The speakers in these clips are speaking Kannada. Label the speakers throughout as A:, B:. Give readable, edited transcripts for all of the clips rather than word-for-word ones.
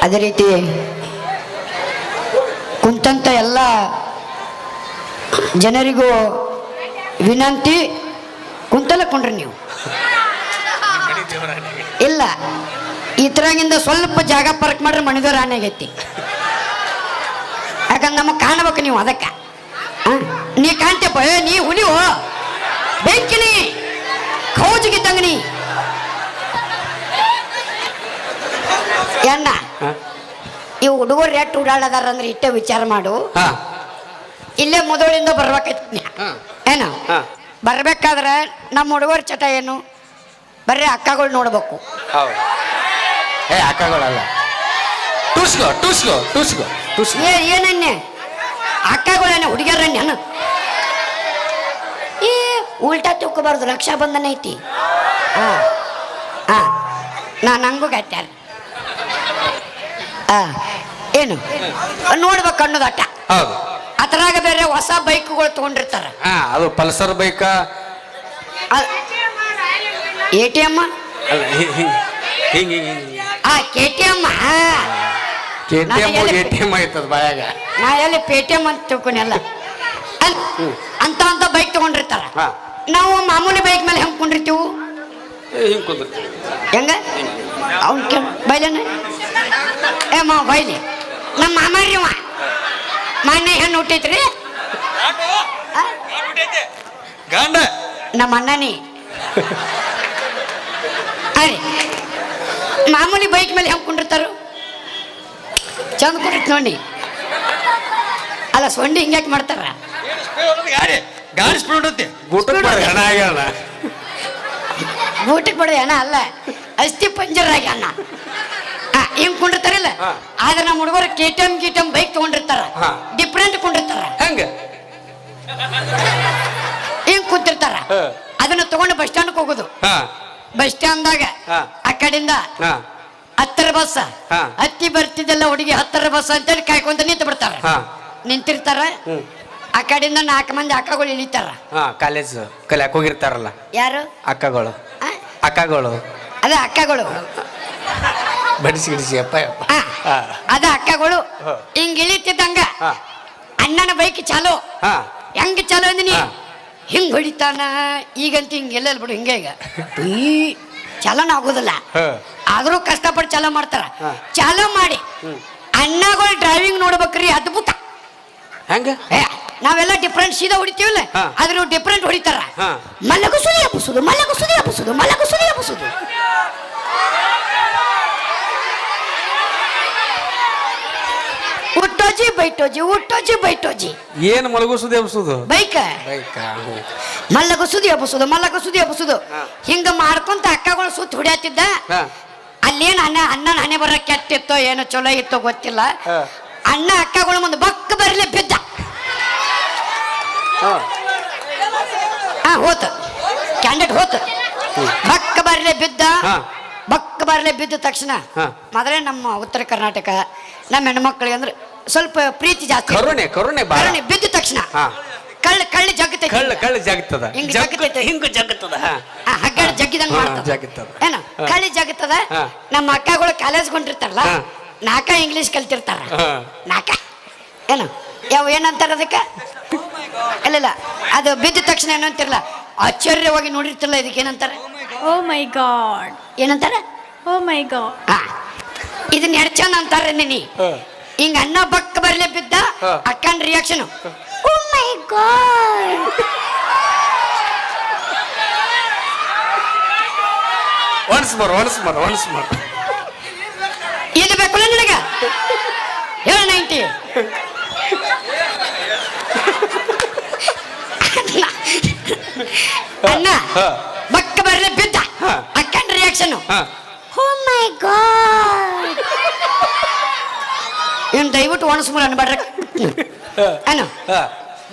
A: ಅದೇ ರೀತಿ ಕುಂತಂತ ಎಲ್ಲ ಜನರಿಗೂ ವಿನಂತಿ, ಕುಂತಲ್ಲ ಕೊಂಡ್ರಿ ನೀವು ಇಲ್ಲ ಈ ತರಂಗಿಂದ ಸ್ವಲ್ಪ ಜಾಗ ಪಾರ್ಕ್ ಮಾಡ್ರೆ ಮಣಿದವ್ರ ಆನೆ ಆಗೈತಿ. ಯಾಕಂದ್ರೆ ನಮಗೆ ಕಾಣಬೇಕು ನೀವು ಅದಕ್ಕೆ. ನೀ ಕಾಣ್ತೇಪ, ನೀ ಹುಲಿವು ಬೆಂಕಿನಿ ಕೌಜಿಗಿದ್ದಂಗ ನೀ ಎಣ್ಣ. ಈ ಹುಡುಗರು ಎಷ್ಟು ಉಡಾಳದಾರ ಅಂದ್ರೆ ಇಟ್ಟೆ ವಿಚಾರ ಮಾಡು. ಇಲ್ಲೇ ಮೊದಲಿಂದ ಬರ್ಬೇಕೈತಿ ಏನು. ಬರ್ಬೇಕಾದ್ರೆ ನಮ್ಮ ಹುಡುಗರ ಚಟ ಏನು, ಬರ್ರಿ ಅಕ್ಕಗಳು ನೋಡ್ಬೇಕು.
B: ಅಕ್ಕಗಳಲ್ಲ,
A: ಏನನ್ನೆ ಅಕ್ಕಗಳನ್ನ ಹುಡುಗಿಯರನ್ನ ಈ ಉಲ್ಟಾ ತುಕ್ಕಬಾರ್ದು. ರಕ್ಷಾ ಬಂಧನ ಐತಿ. ನಂಗೂ ಗಟ್ಟ್ಯಾರ ಏನು ನೋಡ್ಬೇಕು ಅನ್ನೋದು ಅಟ್ಟ. ಅದ್ರಾಗ ಬೇರೆ ಹೊಸ ಬೈಕ್ಗಳು ತಗೊಂಡಿರ್ತಾರ.
B: ಅದು ಪಲ್ಸರ್ ಬೈಕ,
A: ATM, KTM.
B: ATM ಆಯ್ತದ ಬಾಯಾಗ.
A: ನಾ ಎಲ್ಲಿ ಪೇಟಿಎಂ ಅಂತ ತಿಳ್ಕೊನೆಲ್ಲ ಅಂತ ಬೈಕ್ ತಗೊಂಡಿರ್ತಾರ. ನಾವು ಮಾಮೂಲಿ ಬೈಕ್ ಮೇಲೆ ಹೆಂಗ್ ಕೊಂಡಿರ್ತೀವಿ, ಹೆಂಗ ಅವ್ನ ಬೈಲೇನ ಬೈಲಿ. ನಮ್ಮ ಮಾಮಾರಿ ಮೊನ್ನೆ ಹೆಣ್ಣು ಹುಟ್ಟೈತ್ರಿ
B: ಗಂಡ
A: ನಮ್ಮ ಅಣ್ಣನಿ. ಅರೆ ಮಾಮೂಲಿ ಬೈಕ್ ಮೇಲೆ ಹೆಂಗ್ ಕೊಂಡಿರ್ತಾರ, ಚಂದ ಕುಡಿತ್ ನೋಡಿ. ಅಲ್ಲ ಸೊಂಡಿ ಹಿಂಗ್ಯಾಕೆ ಮಾಡ್ತಾರ, ಊಟಕ್ಕೆ ಬಿಡೋ ಅಣ್ಣ ಅಲ್ಲ, ಅಸ್ಥಿ ಪಂಜರ ಆಗಿ ಅಣ್ಣ ಹಿಂಗ್ ಕೊಂಡಿರ್ತಾರಲ್ಲ. ಆದ್ರೆ ನಮ್ಮ ಹುಡುಗರು KTM ಬೈಕ್ ತಗೊಂಡಿರ್ತಾರ, ಡಿಫ್ರೆಂಟ್ ಕೊಂಡಿರ್ತಾರ.
B: ಹಂಗ
A: ಹಿಂಗ್ ಕುಂತಿರ್ತಾರ. ಅದನ್ನ ತಗೊಂಡು ಬಸ್ ಸ್ಟ್ಯಾಂಡ್ ಹೋಗುದು. ಬಸ್ ಸ್ಟ್ಯಾಂಡ್ದಾಗ ಆ ಕಡೆಯಿಂದ 10ರ ಬಸ್ ಹತ್ತಿ ಬರ್ತಿದ್ದೆಲ್ಲ ಹುಡುಗಿ 10ರ ಬಸ್ ಅಂತೇಳಿ ಕಾಯ್ಕೊಂತ ನಿಂತು ಬಿಡ್ತಾರ. ನಿಂತಿರ್ತಾರ. ಆ ಕಡೆಯಿಂದ 4 ಮಂದಿ ಅಕ್ಕಗಳು ಇಳಿತಾರ.
B: ಕಾಲೇಜ್ ಕಲಿಯಾಕ ಹೋಗಿರ್ತಾರಲ್ಲ
A: ಯಾರು
B: ಅಕ್ಕಗಳು,
A: ಅದೇ ಅಕ್ಕಗಳು
B: ಬಡಿಸಿ ಅಪ್ಪ
A: ಅದ ಅಕ್ಕಗಳು. ಹಿಂಗ್ ಇಳಿತಿದ್ದಂಗ ಅಣ್ಣನ ಬೈಕ್ ಚಾಲು. ಹೆಂಗ್ ಚಾಲು ಅಂದಿನಿ, ಹಿಂಗ್ ಹೊಡಿತಾನ. ಈಗಂತ ಹಿಂಗೆಲ್ಲ ಬಿಡು, ಹಿಂಗೆ ಈಗ ಚಾಲನ ಆಗೋದಿಲ್ಲ. ಆದ್ರೂ ಕಷ್ಟಪಟ್ಟು ಚಾಲೋ ಮಾಡ್ತಾರ. ಚಾಲೋ ಮಾಡಿ ಅಣ್ಣಗಳು ಡ್ರೈವಿಂಗ್ ನೋಡ್ಬೇಕ್ರಿ, ಅದ್ಭುತ.
B: ಹೆಂಗ
A: ನಾವೆಲ್ಲ ಡಿಫ್ರೆಂಟ್ ಸೀದಾ ಹೊಡಿತೀವಲ್ಲ, ಆದ್ರೂ ಡಿಫ್ರೆಂಟ್ ಹೊಡಿತಾರ. ಮಲಗುಸುದಿ ಹಬ್ಬಸುದು, ಮಲಗುಸುದಿ ಹಬ್ಬಸುದು, ಮಲಗುಸುದಿ ಹಬ್ಬಸುದು. ಉಟ್ಟೋಜಿ ಬೈಟೋಜಿ, ಉಟ್ಟೋಜಿ ಬೈಟೋಜಿ.
B: ಏನ್ ಮಲಗುಸುದಿ ಹಬ್ಬಸುದು?
A: ಬೈಕ ಮಲ್ಲಗುಸುದಿ ಹಬ್ಬಸುದು, ಮಲ್ಲಗುಸುದಿ ಹಬ್ಬಸುದು. ಹಿಂಗ ಮಾಡ್ಕೊಂತ ಅಕ್ಕಗಳು ಸುತ್ತ ಹೊಡಿಯತ್ತಿದ್ದ. ಅಲ್ಲೇನ್ ಅಣ್ಣನ ಹಣೆ ಬರ ಕೆಟ್ಟಿತ್ತೋ ಏನೋ ಚಲೋ ಇತ್ತೋ ಗೊತ್ತಿಲ್ಲ. ಅಣ್ಣ ಅಕ್ಕಗಳು ಮುಂದೆ ಬಕ್ಕ ಬರ್ಲಿ ಬಿದ್ದ. ಹೋತ ಕ್ಯಾಂಡಿಡೇಟ್ ಹೋತ, ಬಕ್ಕ ಬರ್ಲಿ ಬಿದ್ದ. ಬಕ್ಕ ಬರ್ಲಿ ಬಿದ್ದ ತಕ್ಷಣ ಮೊದಲೇ ನಮ್ಮ ಉತ್ತರ ಕರ್ನಾಟಕ ನಮ್ಮ ಹೆಣ್ಮಕ್ಳಿಗೆ ಅಂದ್ರೆ ಸ್ವಲ್ಪ ಪ್ರೀತಿ ಜಾಸ್ತಿ.
B: ಕರುಣೆ
A: ಬಿದ್ದ ತಕ್ಷಣ ಕಳ್ಳಿ
B: ಜಗತ್ತದ
A: ಹಗ್ಗಡ ಜಗ್ಗಿದಂಗ ಮಾಡ್ತದ ಏನ, ಕಳ್ಳಿ ಜಗತ್ತದ. ನಮ್ಮ ಅಕ್ಕಗಳು ಕಾಲೇಜ್ ಕೊಂಡಿರ್ತಾರಲ್ಲ, 4 ಇಂಗ್ಲೀಷ್ ಕಲ್ತಿರ್ತಾರ. 4 ಏನು ಏನಂತಾರ ಅದಕ್ಕೆ? ಇಲ್ಲ ಅದು ಬಿದ್ದ ತಕ್ಷಣ ಏನಂತಿರಲ್ಲ, ಆಶ್ಚರ್ಯವಾಗಿ ನೋಡಿರ್ತಿರಲ್ಲ. ಇದಕ್ಕೆ ಏನಂತಾರ?
C: ಓ ಮೈ ಗಾಡ್.
A: ಏನಂತಾರ?
C: ಓ ಮೈ ಗಾಡ್.
A: ಇದನ್ನ ಎಡ್ಚಂದ ಅಂತಾರ ನೀ. ಹಿಂಗ ಅಣ್ಣ ಬಕ್ಕ ಬರ್ಲಿ ಬಿದ್ದ, ಅಕ್ಕನ ರಿಯಾಕ್ಷನ್ ಓ ಮೈ ಗಾಡ್.
B: ಒನ್ಸ್ ಮೋರ್
A: ಇದು ಬೇಕಲ್ಲ ನನಗ? 790 ಅಣ್ಣ ಬಕ್ಕ ಬರ್ಲಿ ಬಿದ್ದ, ಅಕ್ಕನ ರಿಯಾಕ್ಷನ್ ಓ ಮೈ ಗಾಡ್. ಏನ್ ದಯವಿಟ್ಟು ಒಣಸ್ಮೂಲ ಅನ್ಬೇಡ್ರ. ಅನು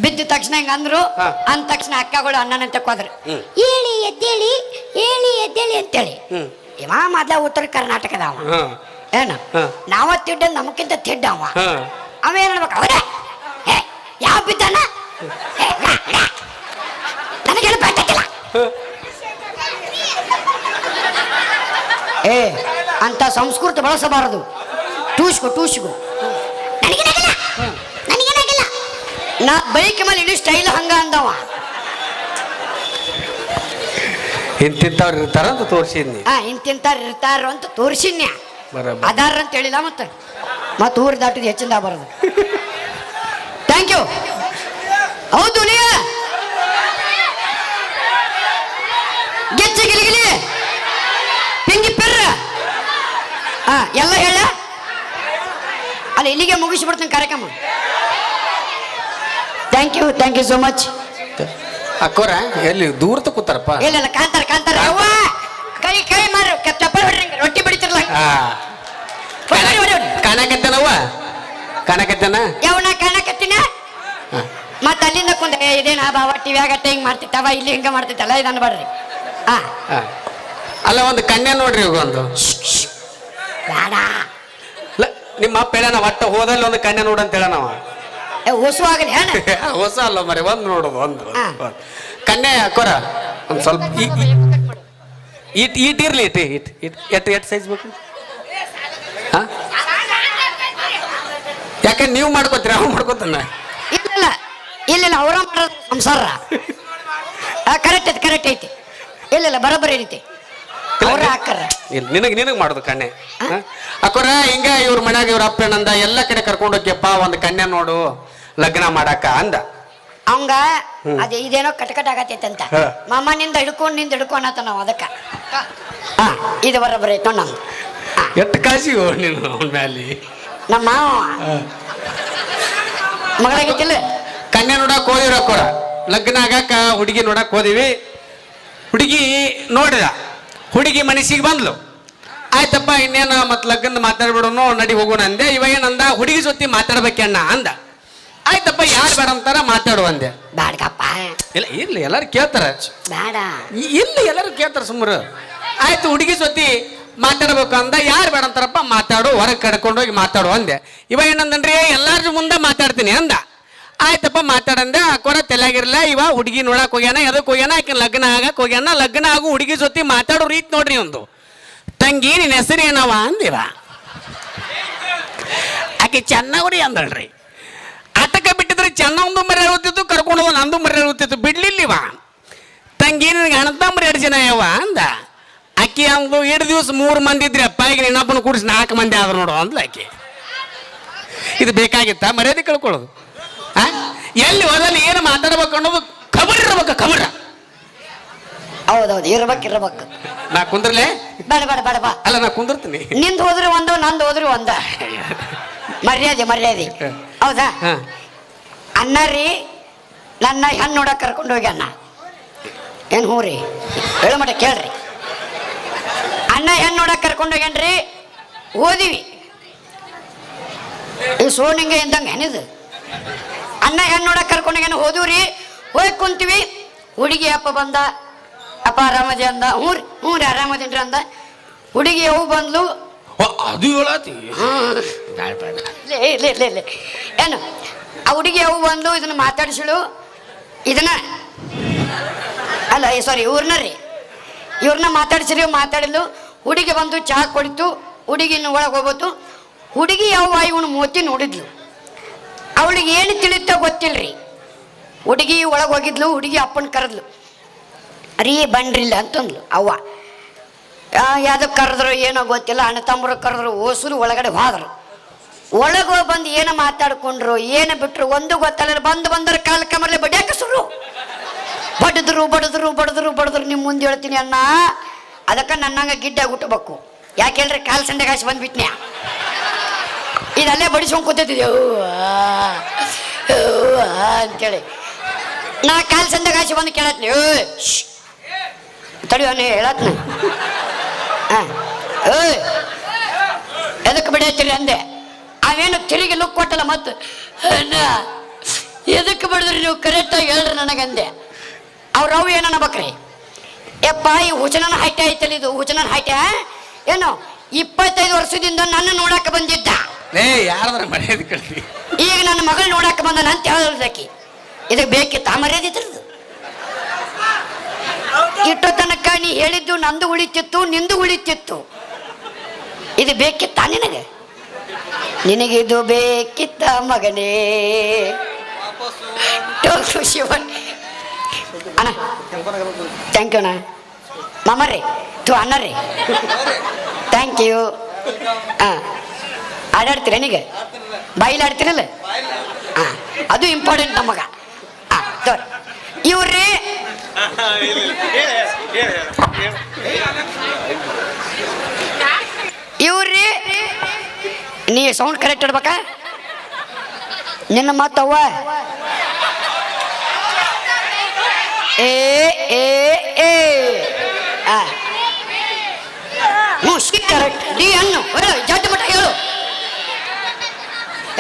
A: ಬಿದ್ದ ತಕ್ಷಣ ಹಿಂಗ ಅಂದ್ರು. ಅಂದ ತಕ್ಷಣ ಅಕ್ಕಗಳು ಅಣ್ಣನ ತಕ್ಕೋದ್ರು. ಹೇಳಿ ಎದ್ದೇಳಿ, ಹೇಳಿ ಎದ್ದೇಳಿ ಅಂತೇಳಿ. ಇವ ಮೊದ್ಲ ಉತ್ತರ ಕರ್ನಾಟಕದವ ಏನು, ನಾವ ತಿಡ್ಡ ನಮಕ್ಕಿಂತ ತಿಡ್ಡ ಅವ. ಅವೇನ್ ಅನ್ಬೇಕು, ಅವ್ರೆ ಯಾವ ಬಿದ್ದಾನ ನನಗೇನು ಬರ್ತಕ್ಕಿಲ್ಲ. ಅಂತ ಸಂಸ್ಕೃತಿ ಬಳಸಬಾರದು. ಟೂಸ್ಗು ನನಗೇನಾಗಿಲ್ಲ ನನಗೇನಾಗಿಲ್ಲ. ನಾ ಬೈಕ್ ಮೇಲೆ ಇಡೀ ಸ್ಟೈಲ್ ಹಂಗ ಅಂದವ.
B: ಇಂತಿಂತವ್ರು ಇರ್ತಾರ ಅಂತ ತೋರಿಸಿದ್ನಿ.
A: ಇಂತಿಂತಾರ ಇರ್ತಾರ ಅಂತ ತೋರಿಸಿನ್ಯ,
B: ಬರಬ
A: ಅದಾರ ಅಂತ ಹೇಳಿಲ್ಲ. ಮತ್ತೆ ಊರು ದಾಟಿದ್ ಹೆಚ್ಚಿಂದ ಬರೋದು. Thank you. ಹೌದು ನೀ ಗೆಚ್ಚ ಗಿಲಿಗಿಲಿ ಪಿಂಗಿ ಪೆರ್ರ ಎಲ್ಲ ಹೇಳ ಅಲ್ಲ. ಇಲ್ಲಿಗೆ ಮುಗಿಸ್ಬಿಡ್ತೀನಿ ಕಾರ್ಯಕ್ರಮ. Thank you so much.
B: ಅಕ್ಕೋರ ಎಲ್ಲಿ ದೂರತ ಕೂತಾರಪ್ಪ?
A: ಇಲ್ಲ ಕಾಂತಾರ ಅವ್ವ ಕೈ ಮಾರು ಚಪ್ಪಲ್ ಹೊಡ್ರಿ, ರೊಟ್ಟಿ ಬಡಿತಿರ್ಲ.
B: ಕಾಣಕತ್ತೇನವ್ವ? ಕಾಣಕತ್ತೇನ?
A: ಯಾವನ ಕಾಣಕತ್ತೀನ? ಮತ್ತ ಅಲ್ಲಿಂದ ಕುಂದ ಇದೇನ ಬಾವ ಟಿವಿಯಾಗ ಹಿಂಗ್ ಮಾಡ್ತಿತ್ತವ, ಇಲ್ಲಿ ಹಿಂಗ ಮಾಡ್ತಿತ್ತಲ್ಲ, ಇದು ಅನ್ಬೇಡ್ರಿ.
B: ಅಲ್ಲ ಒಂದು ಕನ್ಯಾ ನೋಡ್ರಿ, ಇವಾಗ ಒಂದು
A: ಬೇಡ.
B: ನಿಮ್ಮ ಅಪ್ಪ ಹೇಳ ಒಟ್ಟ ಹೋದಲ್ಲಿ ಒಂದು ಕನ್ಯಾ ನೋಡು ಅಂತ ಹೇಳ ನಾವ.
A: ಹೊಸು ಆಗಲಿ ಹೇಳ.
B: ಹೊಸ ಅಲ್ಲ ಮರಿ, ಒಂದು ನೋಡೋದು ಒಂದು ಕನ್ಯಾ. ಅಕ್ಕೋರ ಒಂದು ಸ್ವಲ್ಪ ಇರ್ಲಿ ಎಷ್ಟು ಸೈಜ್ ಬೇಕು? ಯಾಕೆ ನೀವು ಮಾಡ್ಕೋತೀರ? ಅವ್ನು ಮಾಡ್ಕೋತಾನ?
A: ಇಲ್ಲ ಅವರ ಮಾಡೋದು ಸಂಸಾರ. ಕರೆಕ್ಟ್ ಐತಿ. ಇಲ್ಲ ಬರೋಬ್ಬರಿ ಐತಿ. ಅವ್ರ ಹಾಕರ
B: ನಿನಗ್ ಮಾಡೋದು ಕನ್ಯೆ. ಅಕ್ಕೋರ ಹಿಂಗ ಇವ್ರ ಮನ್ಯಾಗ ಇವ್ರ ಅಪ್ಪನಂದ ಎಲ್ಲ ಕಡೆ ಕರ್ಕೊಂಡು ಹೋಗ್ಯಪ್ಪ, ಒಂದು ಕನ್ಯಾ ನೋಡು ಲಗ್ನ ಮಾಡಾಕ ಅಂದ.
A: ಅವಂಗ ಅದೇ ಇದೇನೋ ಕಟ್ಕಟ್ ಆಗತೈತೆ ಅಂತ ಮಾಮನಿಂದ ಹಿಡ್ಕೊಂಡತ್ತ ನಾವು ಅದಕ್ಕ. ಇದು ಬರೋಬ್ಬರಿ ಐತೋ ನಮ್ದು.
B: ಎಷ್ಟು ಕಾಸಿ ನೀನು ಅವನ ಮ್ಯಾಲಿ.
A: ನಮ್ಮ ಮಾವ ಮಗಳಾಗೈತಿಲ್ಲ,
B: ಕನ್ಯಾ ನೋಡಕ್ ಹೋದಿವ್ರಿ ಅಕ್ಕೋರ. ಲಗ್ನ ಆಗಾಕ ಹುಡುಗಿ ನೋಡಕ್ ಹೋದಿವಿ. ಹುಡುಗಿ ನೋಡಿದ, ಹುಡುಗಿ ಮನಸ್ಸಿಗೆ ಬಂದ್ಲು. ಆಯ್ತಪ್ಪ ಇನ್ನೇನು ಮತ್ ಲಗ್ನ ಮಾತಾಡ್ಬಿಡೋನು, ನಡಿ ಹೋಗೋಣ ಅಂದೆ. ಇವ ಏನಂದ, ಹುಡುಗಿ ಜೊತೆ ಮಾತಾಡ್ಬೇಕಣ್ಣ ಅಂದ. ಆಯ್ತಪ್ಪ ಯಾರು ಬೇಡ ಅಂತಾರ ಮಾತಾಡುವ ಅಂದೆ.
A: ಬ್ಯಾಡ್ಕಪ್ಪ.
B: ಇಲ್ಲ ಇರ್ಲಿ, ಎಲ್ಲಾರು ಕೇಳ್ತಾರ.
A: ಬೇಡ
B: ಇಲ್ಲಿ ಎಲ್ಲರೂ ಕೇಳ್ತಾರ ಸುಮ್ಮರು. ಆಯ್ತು ಹುಡುಗಿ ಜೊತೆ ಮಾತಾಡ್ಬೇಕು ಅಂದ. ಯಾರು ಬೇಡ ಅಂತಾರಪ್ಪ, ಮಾತಾಡು, ಹೊರಗೆ ಕಡ್ಕೊಂಡೋಗಿ ಮಾತಾಡು ಅಂದೆ. ಇವ ಏನಂದನ್ರಿ, ಎಲ್ಲಾರ ಮುಂದೆ ಮಾತಾಡ್ತೀನಿ ಅಂದ. ಆಯ್ತಪ್ಪ ಮಾತಾಡಂದೆ. ಅಕ್ಕೋರ ತಲೆಯಾಗಿರ್ಲ. ಇವ ಹುಡುಗಿ ನೋಡಕ್ ಹೋಗ್ಯಾನ, ಎದಕ್ ಹೋಗ್ಯಾನ, ಆಕೆ ಲಗ್ನ ಆಗಕ್ ಹೋಗ್ಯಾನ. ಲಗ್ನ ಆಗು ಹುಡುಗಿ ಜೊತೆ ಮಾತಾಡೋ ರೀತಿ ನೋಡ್ರಿ ಒಂದು. ತಂಗಿ ನಿನ್ನ ಹೆಸರು ಏನವ ಅಂದಿವ. ಆಕೆ ಚೆನ್ನಾಗ್ರಿ ಅಂದಳ್ರಿ. ಆಟಕ್ಕೆ ಬಿಟ್ಟಿದ್ರೆ ಚೆನ್ನೊಂದು ಮರಿ ಹೇಳುತ್ತಿತ್ತು, ಕರ್ಕೊಂಡು ಹೋದ ನಂದು ಮರಿ ಹೇಳುತ್ತಿತ್ತು. ಬಿಡ್ಲಿಲ್ಲಿವ. ತಂಗಿ ನಿನಗೆ ಅಣ್ಣ ಮರಿ 2 ಜನ ಯಾವ ಅಂದ. ಅಕ್ಕಿ ಅಂದು 2 ದಿವಸ 3 ಮಂದಿ ಇದ್ರಿ ಅಪ್ಪ, ಈಗ ನಿನ್ನಪ್ಪನ ಕೂಡಿಸಿ 4 ಮಂದಿ ಆದ್ರು ನೋಡು ಅಂದ್ಲ ಆಕೆ. ಇದು ಬೇಕಾಗಿತ್ತ ಮರ್ಯಾದೆ ಕಳ್ಕೊಳ್ಳೋದು? ಎಲ್ಲಿ ಹೋದಲ್ಲಿ ಏನು ಮಾತಾಡ್ಬೇಕು ಅನ್ನೋದು ಖಬರ್ ಇರ್ಬೇಕು. ಖಬರ
A: ಹೌದೌದು, ಇರ್ಬೇಕು.
B: ನಾ ಕುಂದ್ರಲೆ?
A: ಬೇಡ
B: ಅಲ್ಲ ನಾ ಕುಂದಿರ್ತೀನಿ.
A: ನಿಂದು ಹೋದ್ರೆ ಒಂದು, ನಂದು ಹೋದ್ರೆ ಒಂದ. ಮರ್ಯಾದೆ ಹೌದಾ? ಅಣ್ಣ ರೀ ನನ್ನ ಹೆಣ್ಣು ನೋಡಕ್ ಕರ್ಕೊಂಡು ಹೋಗಿ ಅಣ್ಣ. ಏನು ಹ್ಞೂ ರೀ ಹೇಳು ಮಟ ಕೇಳ್ರಿ. ಅಣ್ಣ ಹೆಣ್ಣು ನೋಡಕ್ ಕರ್ಕೊಂಡು ಹೋಗ್ಯಾನ್ರಿ. ಓದಿವಿ ಈ ಸೋನಿಂಗೆ ಇದ್ದಂಗೆ ಏನಿದು. ಅಣ್ಣ ಹೆಣ್ಣು ನೋಡಕ್ ಕರ್ಕೊಂಡು ಹೋಗ್ಯಾನ. ಹೋದಿವ್ರಿ, ಹೋಗಿ ಕುಂತೀವಿ. ಹುಡುಗಿ ಅಪ್ಪ ಬಂದ. ಅಪ್ಪ ಆರಾಮದಿ ಅಂದ. ಹ್ಞೂ ರೀ ಆರಾಮದಿನ್ರಿ ಅಂದ. ಹುಡುಗಿ ಅವು ಬಂದ್ಲು.
B: ಅದು ಹೇಳತಿ
A: ಏನು ಆ ಹುಡುಗಿ ಅವು ಬಂದು ಇದನ್ನ ಮಾತಾಡಿಸಿಳು. ಇದನ್ನ ಅಲ್ಲ ಸಾರಿ ಇವ್ರನ್ನ ಮಾತಾಡಿಸಿರಿ. ಮಾತಾಡಿದ್ಲು. ಹುಡುಗಿ ಬಂದು ಚಹಾ ಕೊಡಿತು. ಹುಡುಗಿನ ಒಳಗೆ ಹೋಗ್ಬೋದು. ಹುಡುಗಿ ಯಾವ ಇವನು ಮೋತಿ ನೋಡಿದ್ಲು. ಅವಳಿಗೆ ಏನು ತಿಳಿತೋ ಗೊತ್ತಿಲ್ರಿ. ಹುಡುಗಿ ಒಳಗೆ ಹೋಗಿದ್ಲು. ಹುಡುಗಿ ಅಪ್ಪನ ಕರೆದ್ಲು. ರೀ ಬಣ್ರಿಲ್ಲ ಅಂತಂದ್ಲು ಅವ್ವ. ಯಾವ್ದಕ್ಕೆ ಕರೆದ್ರು ಏನೋ ಗೊತ್ತಿಲ್ಲ. ಅಣ್ಣ ತಮ್ಮರು ಕರೆದ್ರು. ಓಸಲು ಒಳಗಡೆ ಹೋದ್ರು. ಒಳಗೆ ಬಂದು ಏನು ಮಾತಾಡ್ಕೊಂಡ್ರು, ಏನು ಬಿಟ್ರು ಒಂದು ಗೊತ್ತಲ್ಲ. ಬಂದ್ರೆ ಕಾಲ ಕಮರ್ಲೆ ಬಡಿಯಾಕ ಶುರು. ಬಡದ್ರು ನಿಮ್ಮ ಮುಂದೆ ಹೇಳ್ತೀನಿ ಅಣ್ಣ. ಅದಕ್ಕೆ ನನ್ನಂಗೆ ಗಿಡ್ಡಾಗಿ ಹುಟ್ಟಬೇಕು. ಯಾಕೆ ಹೇಳ್ರಿ, ಕಾಲು ಸಂಡೆ ಕಾಸು ಬಂದ್ಬಿಟ್ನ್ಯಾ. ಇದಲ್ಲೇ ಬಡಿಸ್ಕೊಂಡು ಕೂತಿದ್ದೆ ಅಂತೇಳಿ. ನಾ ಕಾಲು ಸಂಡೆ ಕಾಸು ಬಂದು ಕೇಳತ್ನಿ. ತಡಿಯೋನೆ ಹೇಳತ್ನ. ಎದಕ್ಕೆ ಬಿಡತ್ತೀರಿ ಅಂದೆ. ಅವೇನು ತಿರುಗಿ ಲುಕ್ ಕೊಟ್ಟಲ್ಲ. ಮತ್ತು ಎದಕ್ಕೆ ಬಿಡಿದ್ರಿ ನೀವು ಕರೆಕ್ಟಾಗಿ ಹೇಳ್ರಿ ನನಗಂದೆ. ಅವು ಏನನ್ನಬೇಕ್ರಿ, ಯಪ್ಪ ಈ ಹುಜನನ ಹೈಟ ಐತಲ್ಲ, ಇದು ಹುಜನನ ಹೈಟ ಏನು 25 ವರ್ಷದಿಂದ ನನ್ನ ನೋಡಕ್ಕೆ ಬಂದಿದ್ದ. ಈಗ ನನ್ನ ಮಗಳು ನೋಡಕ್ಕೆ ಬಂದ ಅಂತ ಹೇಳ್ದಕ್ಕಿ. ಇದಕ್ಕೆ ಬೇಕಿತ್ತ ಮರ್ಯಾದೆ ತಿಳ್ದು. ಇಟ್ಟು ತನಕ ನೀ ಹೇಳಿದ್ದು ನಂದು ಉಳಿತಿತ್ತು, ನಿಂದು ಉಳಿತಿತ್ತು. ಇದು ಬೇಕಿತ್ತ ನಿನಗೆ? ನಿನಗಿದು ಬೇಕಿತ್ತ ಮಗನೇ ಟೋಕು ಶಿವನ್ ಅಣ್ಣ ಥ್ಯಾಂಕ್ ಯು ಅಣ್ಣ ಮಾಮರ್ರಿ ತು ಅಣ್ಣ ರೀ ಥ್ಯಾಂಕ್ ಯು ಹಾಂ ಆಡಾಡ್ತೀರ ನೀಗ ಬಾಯಿಲ್ ಆಡ್ತೀರಲ್ಲ ಹಾಂ ಅದು ಇಂಪಾರ್ಟೆಂಟ್ ನಮಗ ಹಾಂ ತೋರಿ ಇವ್ರಿ ಇವ್ರಿ ನೀ ಸೌಂಡ್ ಕರೆಕ್ಟ್ ಇಡ್ಬೇಕಾ ನಿನ್ನ ಮಾತವ್ವ ಏ ಏ ಏ ಹ್ಞೂ ಕರೆಕ್ಟ್ ಡಿ ಅನ್ನು ಹೇಳು ಜಡ್ಡು ಮಟ್ಟ ಹೇಳು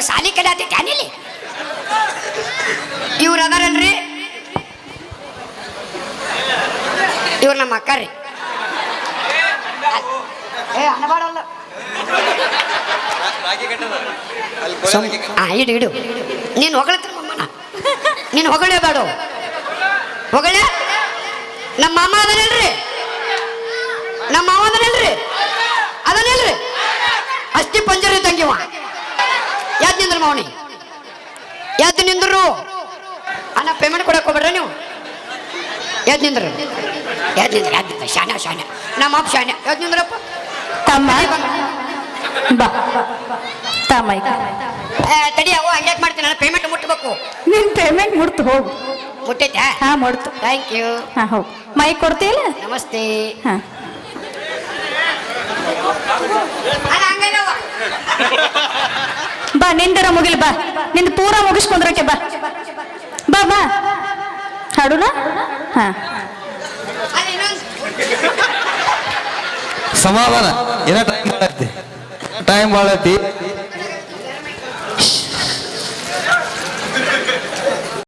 A: ಸಾಲಿ ಕಡೆ ಆತೈತಿ ಅನಿಲಿ ಇವ್ರು ಅದಾರಲ್ರಿ ಇವ್ರು ನಮ್ಮ ಅಕ್ಕ ರೀ ಏ ಅನ್ನಬಾಡಲ್ಲ ಹಾಂ ಇಡು ಇಡು ನೀನು ಹೊಗಳತ್ರ ಮಮ್ಮನ ನೀನು ಹೊಗಳೇ ಬೇಡ ಹೊಗಳೇ ನಮ್ಮ ಮಾಮ ಅದನ್ನೇಳ್ರಿ ನಮ್ಮ ಮಾವ ಅದನ್ನೇಳ್ರಿ ಅದನ್ನೇಳ್ರಿ ಅಷ್ಟಿ ಪಂಜರಿ ತಂಗಿವ ಯಾವ್ದು ನಿಂದ್ರು ಮಾವನಿ ಯಾವ್ದು ನಿಂದ್ರು ಅಣ್ಣ ಪೇಮೆಂಟ್ ಕೊಡಕ್ಕೆ ಹೋಗ್ಬೇಡ್ರಿ ನೀವು ಯಾವ್ದು ನಿಂದ್ರು ಶಾನ ಶಾನ ನಮ್ಮ ಅಪ್ಪ ಶಾನ ಯಾವ್ದು ನಿಂದ್ರಪ್ಪ
C: ತಮ್ಮ ಬಾ ತಮ್ಮ
A: ತಡಿ ಅವು ಹಂಗ್ಯಾಕೆ ಮಾಡ್ತೀನಿ ನಾನು ಪೇಮೆಂಟ್ ಮುಟ್ಟಬೇಕು
C: ನಿನ್ ಪೇಮೆಂಟ್ ಮುಡ್ತು ಹೋಗು
A: ಮುಟ್ಟೈತೆ
C: ಹಾ ಮುಡ್ತು
A: ಥ್ಯಾಂಕ್ ಯು
C: ಹಾ ಹೋಗು ಮೈ ಕೊಡ್ತೀಯಲ್ಲ
A: ನಮಸ್ತೆ
C: ಹಾ ಬಾ ನಿಂದರ ಮುಗಿಲ್ ಬಾ ನಿಂದ ಪೂರ ಮುಗಿಸ್ಕೊಂಡ್ರಕ್ಕೆ ಬಾ ಬಾ ಬಾ ಹಾಡುನ ಹಾ
D: ಸಮಾಧಾನ ಏನೋ ಟೈಮ್ ಭಾಳ ಐತಿ